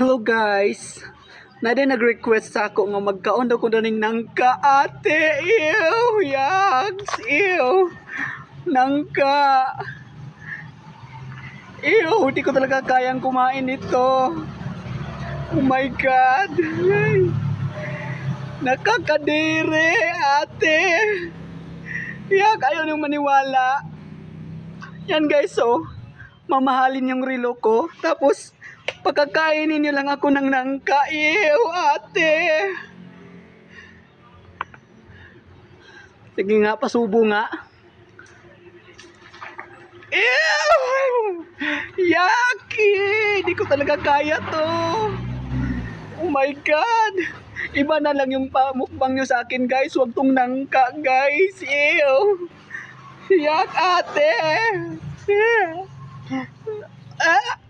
Hello guys. Na din nag-request sa ako nga magkaon daw ko daning nangka ate. Ew, yags. Ew. Nangka. Ew, di ko talaga kayang kumain ito. Oh my God. Nakakadiri ate. Yak, ayaw niyong maniwala. Yan guys, oh. Mamahalin yung relo ko. Tapos, pagkakainin niyo lang ako ng nangka. Ew, ate. Sige nga, pasubo nga. Ew! Yaki! Di ko talaga kaya to. Oh my God! Iba na lang yung pamukbang nyo sa akin, guys. Huwag tong nangka, guys. Ew! Yak, ate! Ah!